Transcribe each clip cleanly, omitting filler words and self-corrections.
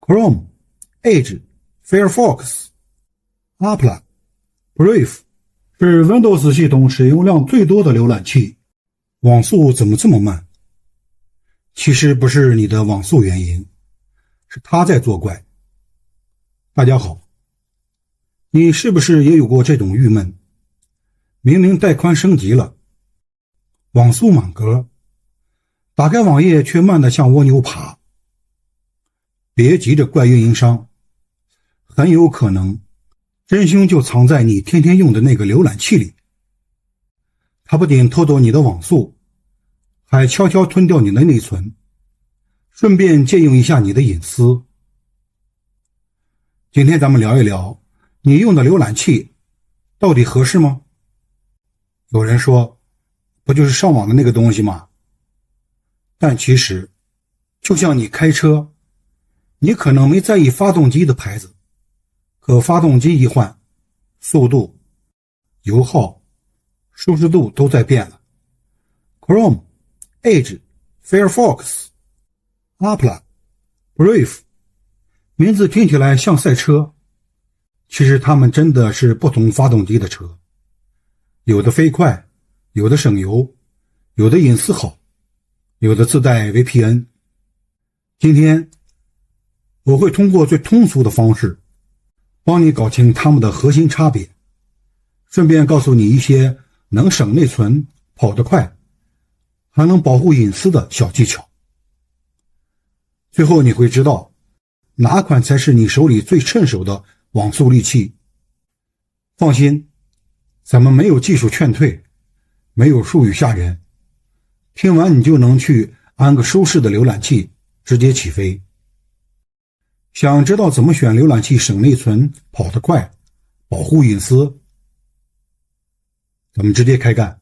Chrome、Edge、Firefox、Opera、Brave 是 Windows 系统使用量最多的浏览器，网速怎么这么慢？其实不是你的网速原因，是它在作怪。大家好，你是不是也有过这种郁闷？明明带宽升级了，网速满格，打开网页却慢得像蜗牛爬。别急着怪运营商，很有可能真凶就藏在你天天用的那个浏览器里。它不仅偷走你的网速，还悄悄吞掉你的内存，顺便借用一下你的隐私。今天咱们聊一聊，你用的浏览器到底合适吗？有人说，不就是上网的那个东西吗？但其实，就像你开车，你可能没在意发动机的牌子，可发动机一换，速度、油耗、舒适度都在变了。Chrome、Edge、Firefox、Opera、Brave 名字听起来像赛车，其实它们真的是不同发动机的车，有的飞快，有的省油，有的隐私好，有的自带 VPN。 今天我会通过最通俗的方式帮你搞清它们的核心差别，顺便告诉你一些能省内存、跑得快还能保护隐私的小技巧。最后你会知道哪款才是你手里最趁手的网速利器。放心，咱们没有技术劝退，没有术语吓人，听完你就能去安个舒适的浏览器，直接起飞。想知道怎么选浏览器省内存、跑得快、保护隐私？咱们直接开干。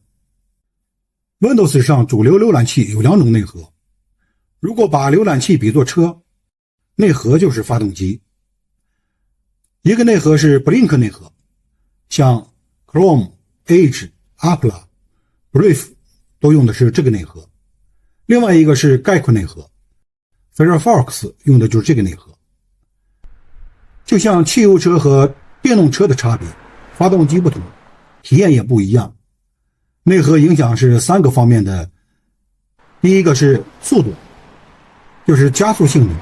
Windows 上主流浏览器有两种内核，如果把浏览器比作车，内核就是发动机。一个内核是 Blink 内核，像 Chrome、Edge、Opera、Brave 都用的是这个内核。另外一个是概括内核， Firefox 用的就是这个内核。就像汽油车和电动车的差别，发动机不同，体验也不一样。内核影响是3个方面的。第一个是速度，就是加速性能。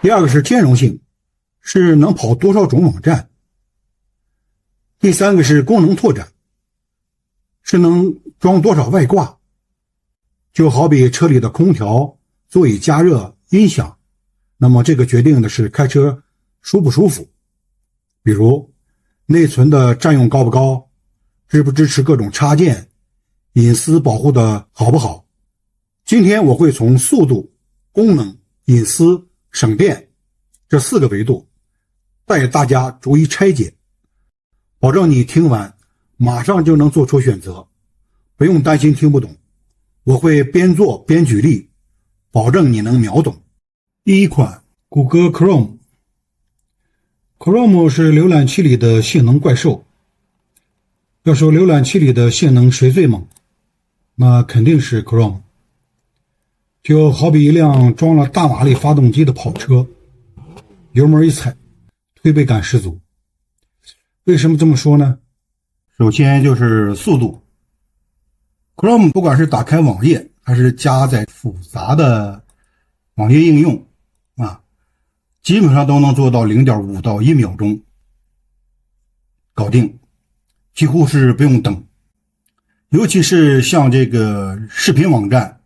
第二个是兼容性，是能跑多少种网站。第三个是功能拓展，是能装多少外挂。就好比车里的空调、座椅加热、音响，那么这个决定的是开车舒不舒服。比如内存的占用高不高，支不支持各种插件，隐私保护的好不好。今天我会从速度、功能、隐私、省电这4个维度带大家逐一拆解，保证你听完马上就能做出选择，不用担心听不懂，我会边做边举例，保证你能秒懂。第一款，谷歌 Chrome。Chrome 是浏览器里的性能怪兽。要说浏览器里的性能谁最猛，那肯定是 Chrome。就好比一辆装了大马力发动机的跑车，油门一踩，推背感十足。为什么这么说呢？首先就是速度。Chrome 不管是打开网页还是加载复杂的网页应用基本上都能做到 0.5 到1秒钟搞定，几乎是不用等。尤其是像这个视频网站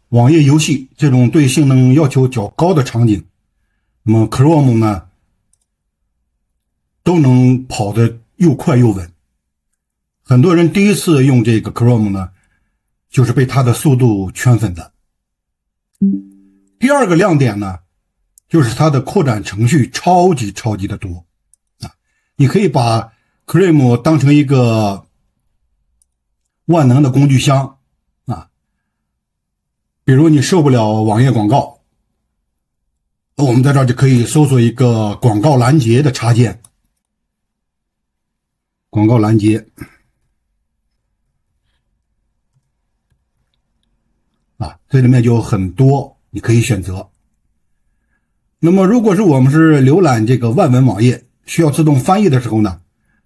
网页游戏这种对性能要求较高的场景，那么 Chrome 呢都能跑得又快又稳。很多人第一次用这个 Chrome 呢，就是被它的速度圈粉的。第二个亮点呢，就是它的扩展程序超级的多你可以把 Chrome 当成一个万能的工具箱比如你受不了网页广告，我们在这儿就可以搜索一个广告拦截的插件广告拦截这里面就有很多你可以选择。那么如果是我们是浏览这个外文网页需要自动翻译的时候呢，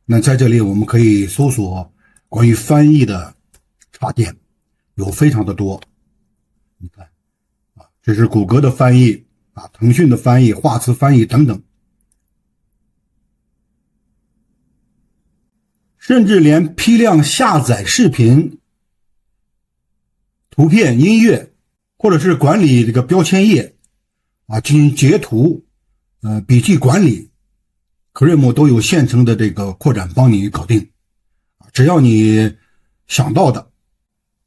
那在这里我们可以搜索关于翻译的插件，有非常的多。你看这是谷歌的翻译腾讯的翻译，画词翻译等等，甚至连批量下载视频、图片、音乐，或者是管理这个标签页进行截图笔记管理，Chrome 都有现成的这个扩展帮你搞定。只要你想到的，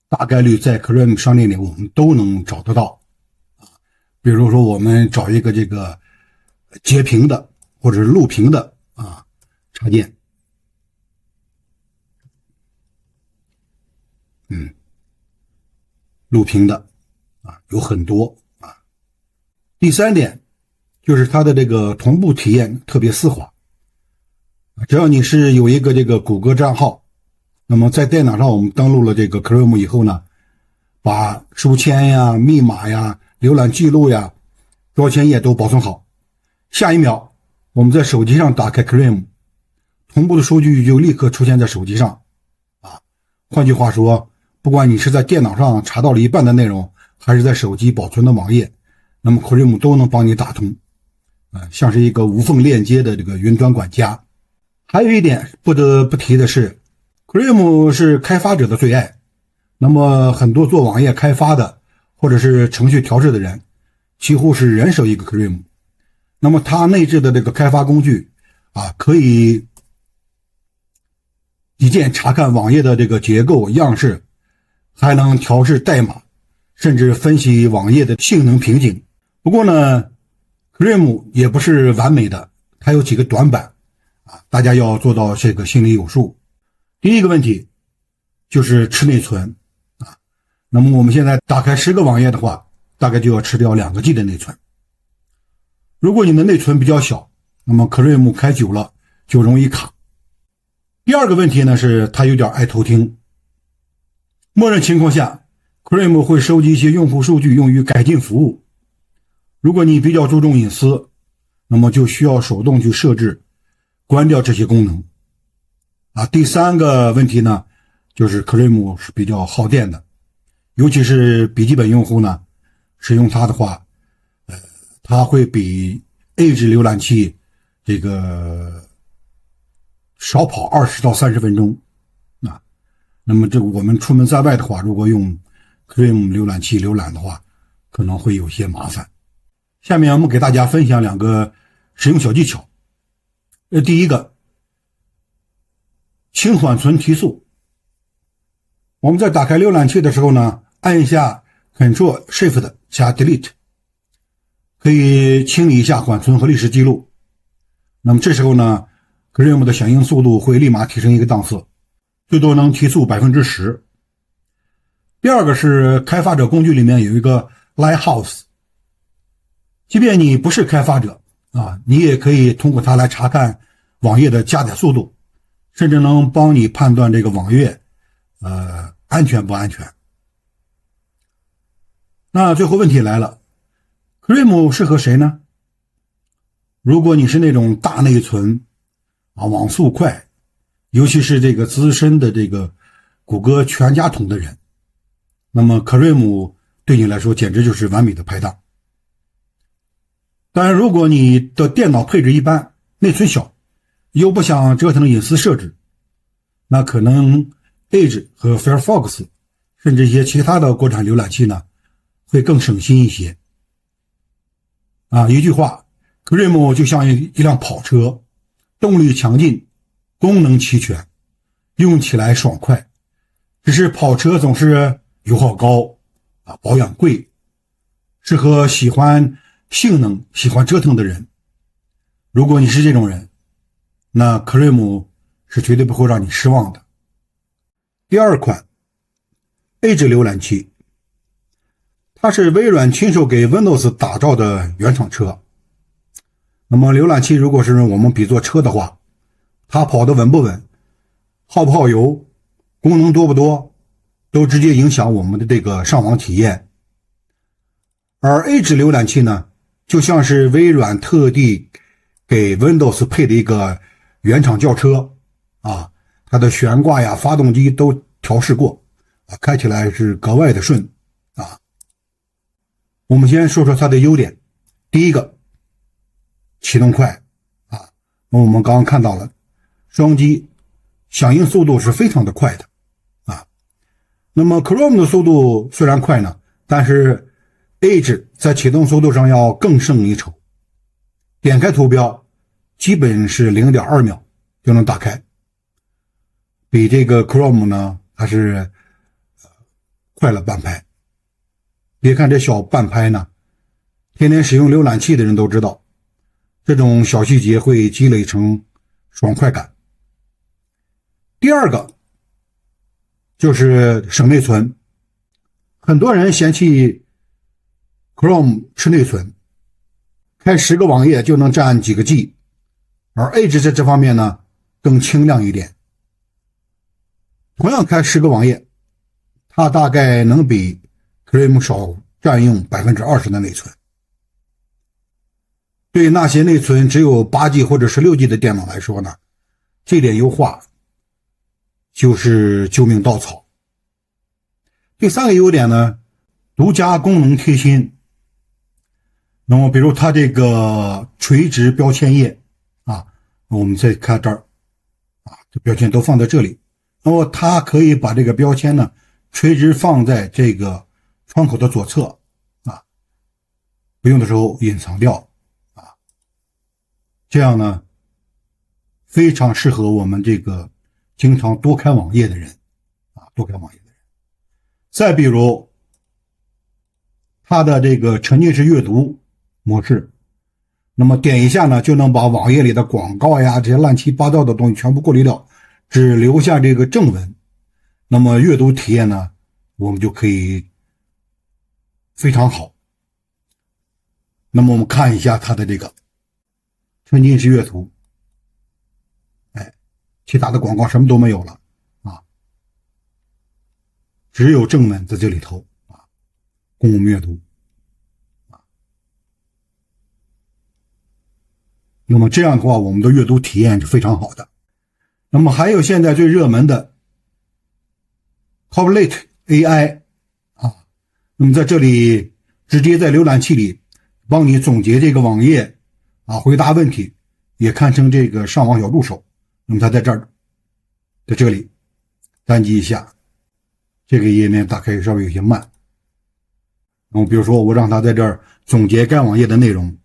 大概率在 Chrome 商店里我们都能找得到。比如说我们找一个这个截屏的或者是录屏的插件，录屏的有很多第三点就是它的这个同步体验特别丝滑。只要你是有一个这个谷歌账号，那么在电脑上我们登录了这个 Chrome 以后呢，把书签呀、密码呀、浏览记录呀、标签页都保存好，下一秒我们在手机上打开 Chrome， 同步的数据就立刻出现在手机上换句话说，不管你是在电脑上查到了一半的内容，还是在手机保存的网页，那么 Chrome 都能帮你打通像是一个无缝链接的这个云端管家。还有一点不得不提的是， Chrome 是开发者的最爱，那么很多做网页开发的或者是程序调制的人几乎是人手一个 Chrome。 那么它内置的这个开发工具可以一键查看网页的这个结构样式，还能调制代码，甚至分析网页的性能瓶颈。不过呢 Chrome 也不是完美的，它有几个短板大家要做到这个心里有数。第一个问题就是吃内存那么我们现在打开10个网页的话，大概就要吃掉2个 G 的内存。如果你的内存比较小，那么 Chrome 开久了就容易卡。第二个问题呢是它有点爱偷听。默认情况下 Chrome 会收集一些用户数据用于改进服务，如果你比较注重隐私，那么就需要手动去设置关掉这些功能第三个问题呢就是 Chrome 是比较耗电的，尤其是笔记本用户呢，使用它的话它会比 Edge 浏览器这个少跑20到30分钟那么这个我们出门在外的话，如果用 Chrome 浏览器浏览的话，可能会有些麻烦。下面我们给大家分享2个使用小技巧。第一个，轻缓存提速。我们在打开浏览器的时候呢，按一下 Ctrl+Shift 加 Delete， 可以清理一下缓存和历史记录。那么这时候呢 Chrome 的响应速度会立马提升一个档次，最多能提速 10%。 第二个是开发者工具里面有一个 Lighthouse， 即便你不是开发者你也可以通过它来查看网页的加载速度，甚至能帮你判断这个网页安全不安全。那最后问题来了， Chrome 适合谁呢？如果你是那种大内存网速快，尤其是这个资深的这个谷歌全家桶的人，那么 Chrome 对你来说简直就是完美的拍档。当然如果你的电脑配置一般，内存小，又不想折腾隐私设置，那可能 Edge 和 Firefox 甚至一些其他的国产浏览器呢会更省心一些一句话， Chrome 就像一辆跑车，动力强劲，功能齐全，用起来爽快。只是跑车总是油耗高保养贵，适合喜欢性能喜欢折腾的人。如果你是这种人，那 Chrome 是绝对不会让你失望的。第二款 Edge 浏览器，它是微软亲手给 Windows 打造的原厂车。那么浏览器如果是我们比作车的话，它跑得稳不稳，耗不耗油、功能多不多，都直接影响我们的这个上网体验。而 Edge 浏览器呢，就像是微软特地给 Windows 配的一个原厂轿车啊，它的悬挂呀、发动机都调试过啊，开起来是格外的顺啊。我们先说说它的优点。第一个，启动快啊，我们刚刚看到了，双击响应速度是非常的快的啊。那么 Chrome 的速度虽然快呢，但是 Edge 在启动速度上要更胜一筹。点开图标基本是 0.2 秒就能打开，比这个 Chrome 呢还是快了半拍。别看这小半拍呢，天天使用浏览器的人都知道，这种小细节会积累成爽快感。第二个就是省内存，很多人嫌弃 Chrome 吃内存，开10个网页就能占几个 G， 而 Edge 在这方面呢更轻量一点。同样开10个网页，它大概能比 Chrome 少占用 20% 的内存。对那些内存只有 8G 或者16G 的电脑来说呢，这点优化就是救命稻草。第三个优点呢，独家功能贴心。那么比如它这个垂直标签页啊，我们再看这儿啊，这标签都放在这里。那么它可以把这个标签呢垂直放在这个窗口的左侧啊，不用的时候隐藏掉啊。这样呢非常适合我们这个经常多开网页的人啊，多开网页的人。再比如它的这个沉浸式阅读模式，那么点一下呢就能把网页里的广告呀这些乱七八糟的东西全部过滤掉，只留下这个正文。那么阅读体验呢我们就可以非常好。那么我们看一下它的这个沉浸式阅读，其他的广告什么都没有了啊，只有正文在这里头啊，供我们阅读啊。那么这样的话，我们的阅读体验是非常好的。那么还有现在最热门的 Copilot AI 啊，那么在这里直接在浏览器里帮你总结这个网页啊，回答问题，也堪称这个上网小助手。那么它在这儿，在这里单击一下，这个页面打开稍微有些慢。那么比如说我让它在这儿总结该网页的内容，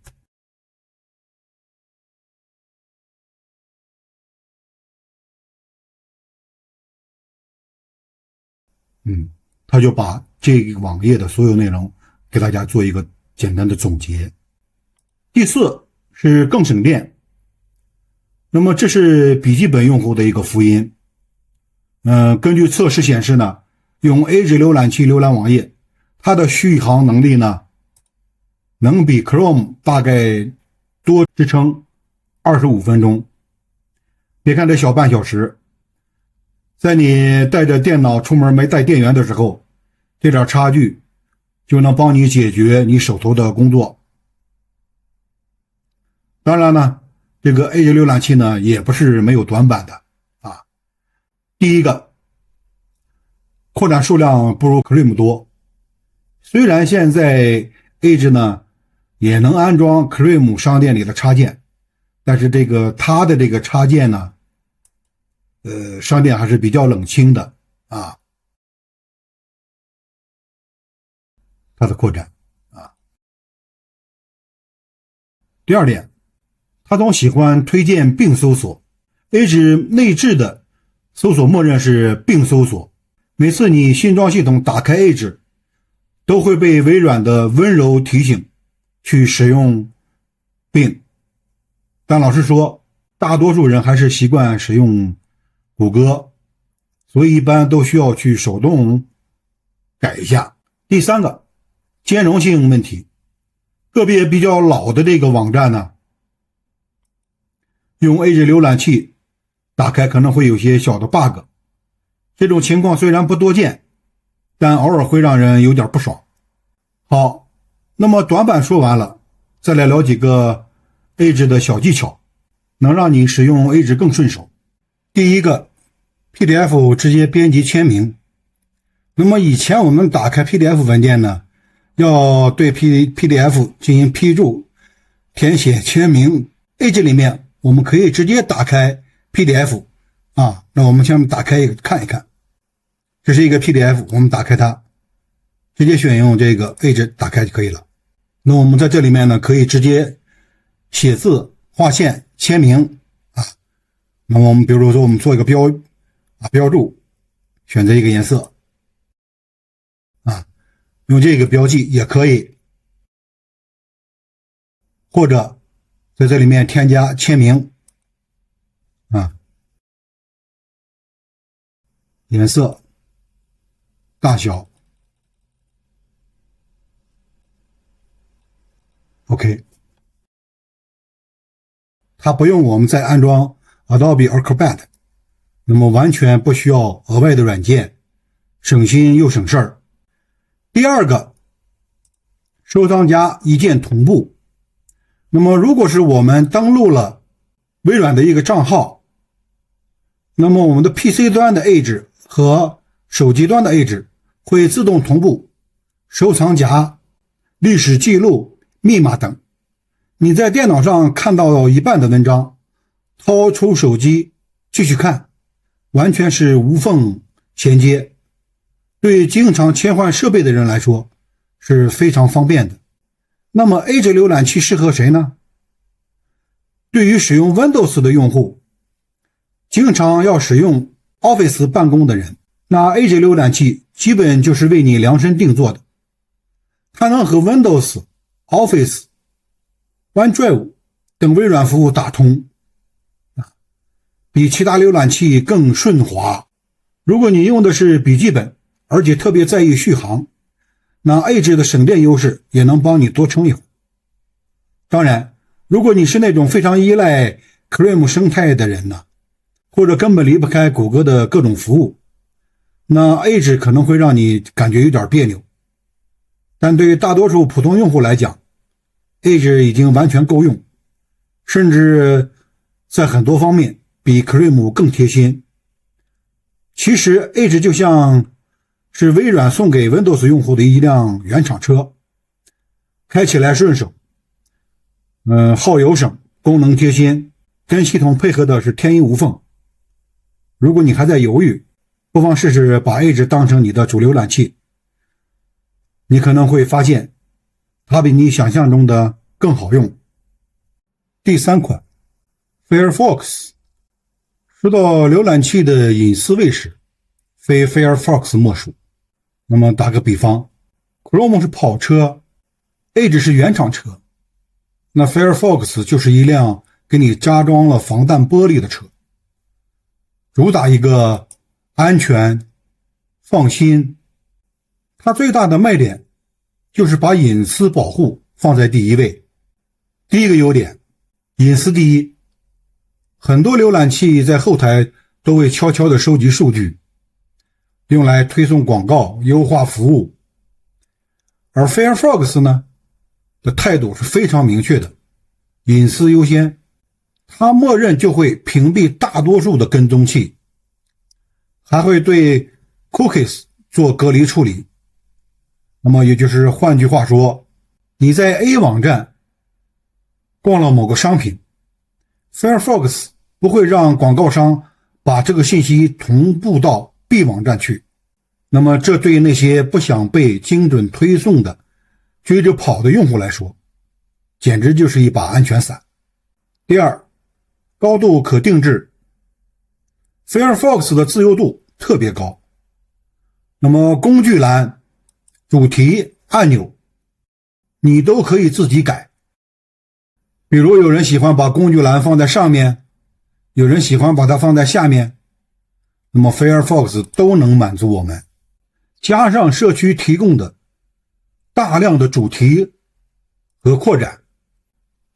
它就把这个网页的所有内容给大家做一个简单的总结。第四是更省电。那么这是笔记本用户的一个福音。根据测试显示呢，用 Edge 浏览器浏览网页，它的续航能力呢能比 Chrome 大概多支撑25分钟。别看这小半小时，在你带着电脑出门没带电源的时候，这点差距就能帮你解决你手头的工作。当然呢，这个 Edge 浏览器呢也不是没有短板的啊。第一个，扩展数量不如 Chrome 多。虽然现在 Edge 呢也能安装 Chrome 商店里的插件，但是它的这个插件呢商店还是比较冷清的啊。它的扩展啊。第二点，它总喜欢推荐并搜索。Edge 内置的搜索默认是并搜索，每次你新装系统打开 Edge 都会被微软的温柔提醒去使用并。但老实说，大多数人还是习惯使用谷歌，所以一般都需要去手动改一下。第三个，兼容性问题。个别比较老的这个网站呢，用 Edge 浏览器打开可能会有些小的 bug。这种情况虽然不多见，但偶尔会让人有点不爽。好，那么短板说完了，再来聊几个 Edge 的小技巧，能让你使用 Edge 更顺手。第一个， PDF 直接编辑签名。那么以前我们打开 PDF 文件呢，要对 PDF 进行批注、填写签名。Edge 里面我们可以直接打开 PDF 啊，那我们先打开一个看一看。这是一个 PDF， 我们打开它，直接选用这个 Edge 打开就可以了。那我们在这里面呢，可以直接写字、划线、签名啊。那么我们比如说我们做一个标注，选择一个颜色啊，用这个标记也可以，或者在这里面添加签名啊，颜色、大小 OK。 它不用我们再安装 Adobe Acrobat， 那么完全不需要额外的软件，省心又省事儿。第二个，收藏夹一键同步。那么如果是我们登录了微软的一个账号，那么我们的 PC 端的 Edge 和手机端的 Edge 会自动同步收藏夹、历史记录、密码等。你在电脑上看到一半的文章，掏出手机继续看，完全是无缝衔接，对经常切换设备的人来说是非常方便的。那么 Edge 浏览器适合谁呢？对于使用 Windows 的用户，经常要使用 Office 办公的人，那 Edge 浏览器基本就是为你量身定做的。它能和 Windows、Office、OneDrive 等微软服务打通，比其他浏览器更顺滑。如果你用的是笔记本，而且特别在意续航，那 Edge 的省电优势也能帮你多撑一会儿。当然，如果你是那种非常依赖 Chrome 生态的人呢，或者根本离不开谷歌的各种服务，那 Edge 可能会让你感觉有点别扭。但对于大多数普通用户来讲， Edge 已经完全够用，甚至在很多方面比 Chrome 更贴心。其实 Edge 就像是微软送给 Windows 用户的一辆原厂车，开起来顺手，耗油省，功能贴心，跟系统配合的是天衣无缝。如果你还在犹豫，不妨试试把 Edge 当成你的主浏览器，你可能会发现它比你想象中的更好用。第三款 Firefox。 说到浏览器的隐私卫士，非 Firefox 莫属。那么打个比方， Chrome 是跑车， Edge 是原厂车，那 Firefox 就是一辆给你加装了防弹玻璃的车，主打一个安全放心。它最大的卖点就是把隐私保护放在第一位。第一个优点，隐私第一。很多浏览器在后台都会悄悄地收集数据，用来推送广告、优化服务。而 Firefox 呢的态度是非常明确的，隐私优先，它默认就会屏蔽大多数的跟踪器，还会对 cookies 做隔离处理。那么也就是换句话说，你在 A 网站逛了某个商品， Firefox 不会让广告商把这个信息同步到 B 网站去。那么这对那些不想被精准推送的追着跑的用户来说，简直就是一把安全伞。第二，高度可定制。 Firefox 的自由度特别高，那么工具栏、主题、按钮你都可以自己改。比如有人喜欢把工具栏放在上面，有人喜欢把它放在下面，那么 Firefox 都能满足我们。加上社区提供的大量的主题和扩展，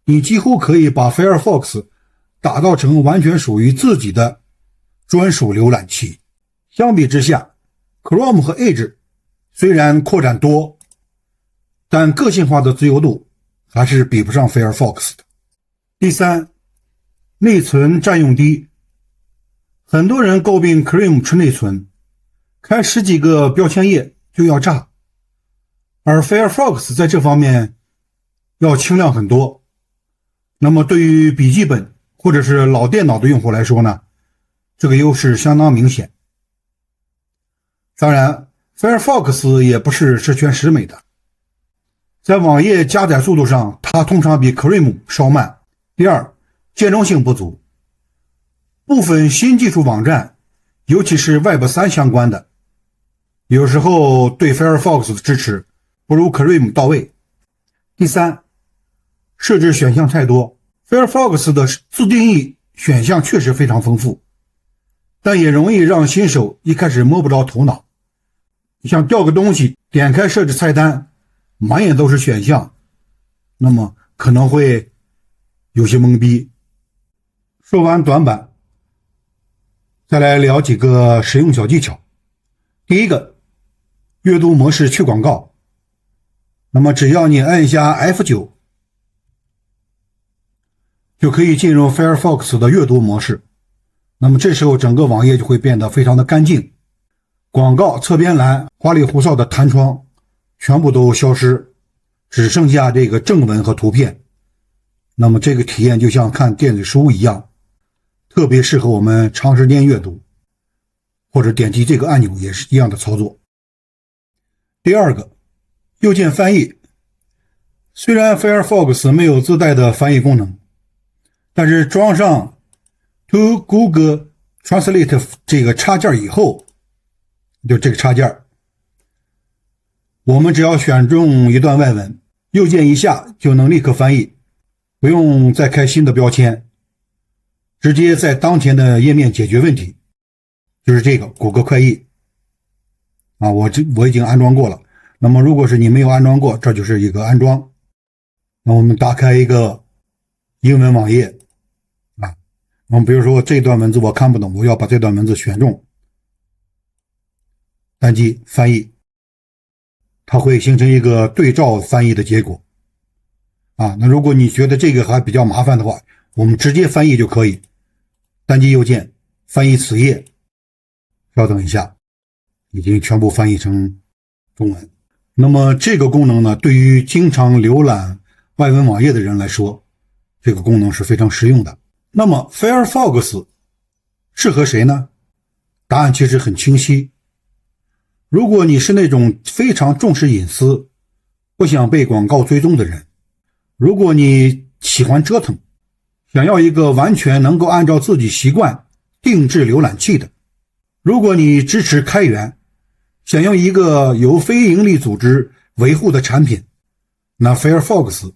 你几乎可以把 Firefox 打造成完全属于自己的专属浏览器。相比之下， Chrome 和 Edge 虽然扩展多，但个性化的自由度还是比不上 Firefox 的。第三，内存占用低。很多人诟病 Chrome 吃内存，开10几个标签页就要炸，而 Firefox 在这方面要轻量很多。那么对于笔记本或者是老电脑的用户来说呢，这个优势相当明显。当然 Firefox 也不是十全十美的，在网页加载速度上它通常比 Chrome 稍慢。第二，兼容性不足，部分新技术网站尤其是 Web3 相关的，有时候对 Firefox 的支持不如 Chrome 到位。第三，设置选项太多， Firefox 的自定义选项确实非常丰富，但也容易让新手一开始摸不着头脑。你想调个东西，点开设置菜单，满眼都是选项，那么可能会有些懵逼。说完短板，再来聊几个实用小技巧。第一个，阅读模式去广告。那么只要你按一下 F9 就可以进入 Firefox 的阅读模式，那么这时候整个网页就会变得非常的干净，广告、侧边栏、花里胡哨的弹窗全部都消失，只剩下这个正文和图片。那么这个体验就像看电子书一样，特别适合我们长时间阅读，或者点击这个按钮也是一样的操作。第二个，右键翻译。虽然 Firefox 没有自带的翻译功能，但是装上 To Google Translate 这个插件以后，就这个插件，我们只要选中一段外文，右键一下就能立刻翻译，不用再开新的标签，直接在当前的页面解决问题。就是这个谷歌快译啊，我已经安装过了。那么如果是你没有安装过，这就是一个安装。那我们打开一个英文网页啊，那么比如说这段文字我看不懂，我要把这段文字选中，单击翻译，它会形成一个对照翻译的结果啊。那如果你觉得这个还比较麻烦的话，我们直接翻译就可以，单击右键翻译此页，稍等一下，已经全部翻译成中文。那么这个功能呢，对于经常浏览外文网页的人来说，这个功能是非常实用的。那么 Firefox 适合谁呢？答案其实很清晰。如果你是那种非常重视隐私，不想被广告追踪的人，如果你喜欢折腾，想要一个完全能够按照自己习惯定制浏览器的，如果你支持开源，想用一个由非营利组织维护的产品，那 Firefox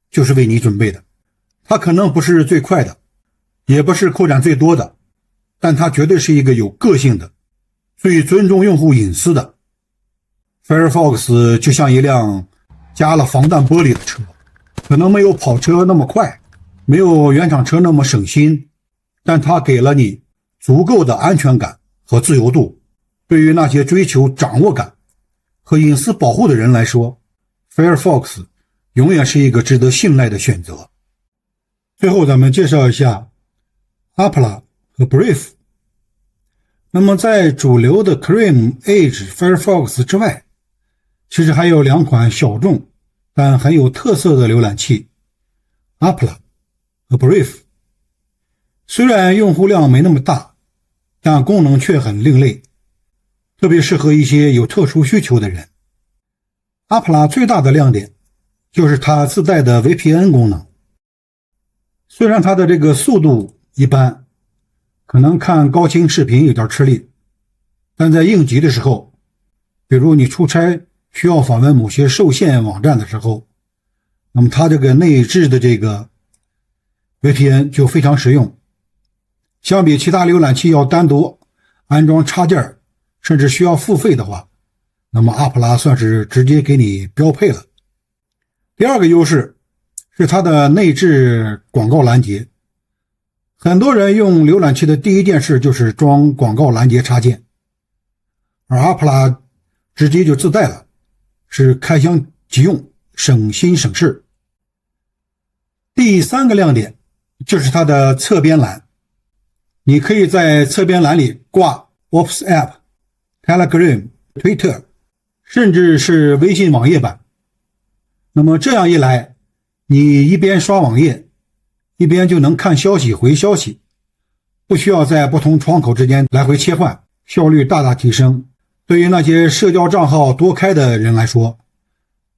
就是为你准备的。它可能不是最快的，也不是扩展最多的，但它绝对是一个有个性的、最尊重用户隐私的。Firefox 就像一辆加了防弹玻璃的车，可能没有跑车那么快，没有原厂车那么省心，但它给了你足够的安全感和自由度。对于那些追求掌握感和隐私保护的人来说， Firefox 永远是一个值得信赖的选择。最后咱们介绍一下 Opera 和 Brave。 那么在主流的 Chrome、Edge、Firefox 之外，其实还有两款小众但很有特色的浏览器 Opera 和 Brave。 虽然用户量没那么大，但功能却很另类，特别适合一些有特殊需求的人。Opera 最大的亮点就是它自带的 VPN 功能。虽然它的这个速度一般，可能看高清视频有点吃力，但在应急的时候，比如你出差需要访问某些受限网站的时候，那么它这个内置的这个 VPN 就非常实用。相比其他浏览器要单独安装插件，甚至需要付费的话，那么 Opera 算是直接给你标配了。第二个优势是它的内置广告拦截，很多人用浏览器的第一件事就是装广告拦截插件，而 Opera 直接就自带了，是开箱即用，省心省事。第3个亮点就是它的侧边栏，你可以在侧边栏里挂 WhatsApp、Telegram、Twitter， 甚至是微信网页版。那么这样一来，你一边刷网页，一边就能看消息回消息，不需要在不同窗口之间来回切换，效率大大提升。对于那些社交账号多开的人来说，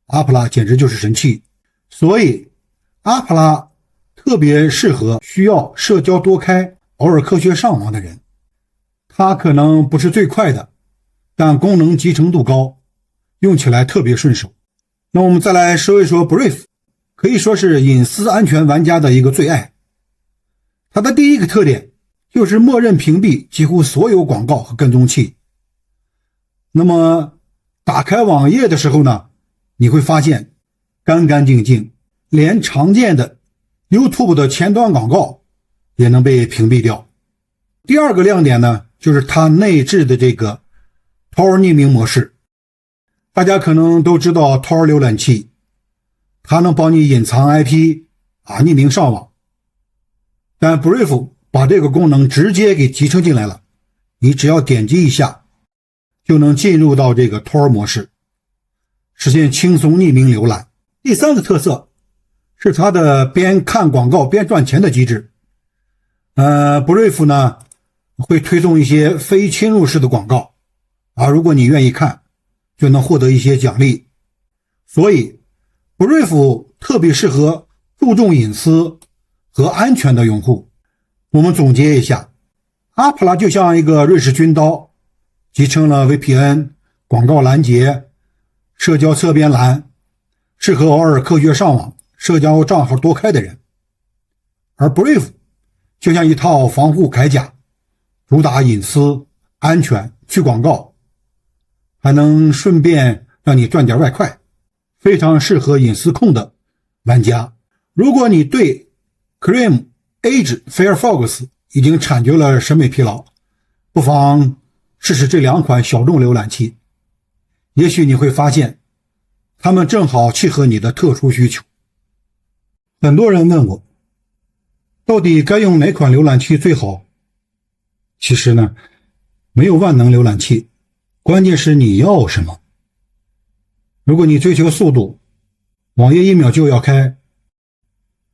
Opera 简直就是神器。所以 Opera 特别适合需要社交多开偶尔科学上网的人。它可能不是最快的，但功能集成度高，用起来特别顺手。那我们再来说一说 Brave， 可以说是隐私安全玩家的一个最爱。它的第一个特点就是默认屏蔽几乎所有广告和跟踪器。那么打开网页的时候呢，你会发现干干净净，连常见的 YouTube 的前端广告也能被屏蔽掉。第二个亮点呢，就是它内置的这个 Tor 匿名模式。大家可能都知道 Tor 浏览器，它能帮你隐藏 IP 匿名上网，但 Brave 把这个功能直接给集成进来了，你只要点击一下就能进入到这个 Tor 模式，实现轻松匿名浏览。第3个特色是它的边看广告边赚钱的机制。Brave 呢会推送一些非侵入式的广告，如果你愿意看，就能获得一些奖励。所以 Brave 特别适合注重隐私和安全的用户。我们总结一下， Opera 就像一个瑞士军刀，集成了 VPN、 广告拦截、社交侧边栏，适合偶尔科学上网、社交账号多开的人。而 Brave 就像一套防护铠甲，主打隐私、安全、去广告，还能顺便让你赚点外快，非常适合隐私控的玩家。如果你对 Chrome、Edge、Firefox 已经感觉了审美疲劳，不妨试试这2款小众浏览器，也许你会发现它们正好契合你的特殊需求。很多人问我，到底该用哪款浏览器最好？其实呢，没有万能浏览器，关键是你要什么。如果你追求速度，网页1秒就要开，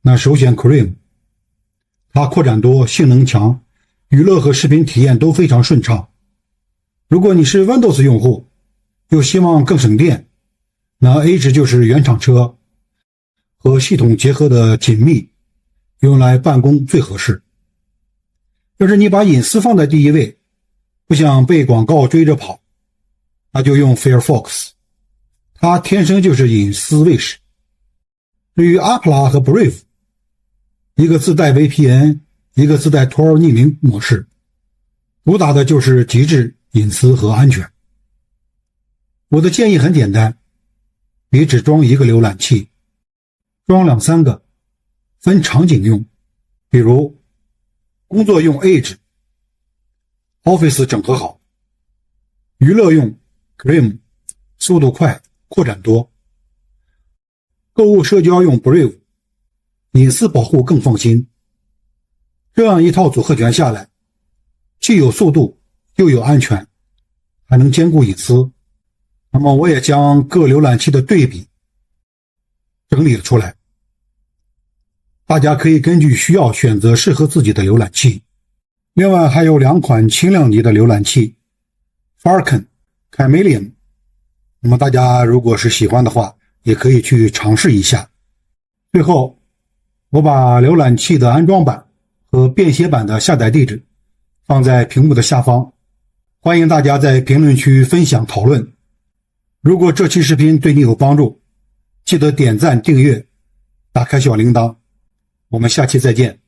那首选 Chrome， 它扩展多，性能强，娱乐和视频体验都非常顺畅。如果你是 Windows 用户，又希望更省电，那 Edge 就是原厂车，和系统结合的紧密，用来办公最合适。要是你把隐私放在第一位，不想被广告追着跑，那就用 Firefox， 它天生就是隐私卫士。对于 Opera 和 Brave， 一个自带 VPN， 一个自带 Tor 匿名模式，主打的就是极致隐私和安全。我的建议很简单，别只装一个浏览器，装2、3个，分场景用。比如工作用 Edge， Office 整合好；娱乐用 Chrome， 速度快，扩展多；购物社交用 Brave， 隐私保护更放心。这样一套组合拳下来，既有速度又有安全，还能兼顾隐私。那么我也将各浏览器的对比整理了出来，大家可以根据需要选择适合自己的浏览器。另外还有2款轻量级的浏览器 Falcon、Chameleon， 那么大家如果是喜欢的话，也可以去尝试一下。最后我把浏览器的安装版和便携版的下载地址放在屏幕的下方，欢迎大家在评论区分享讨论。如果这期视频对你有帮助，记得点赞订阅，打开小铃铛。我们下期再见。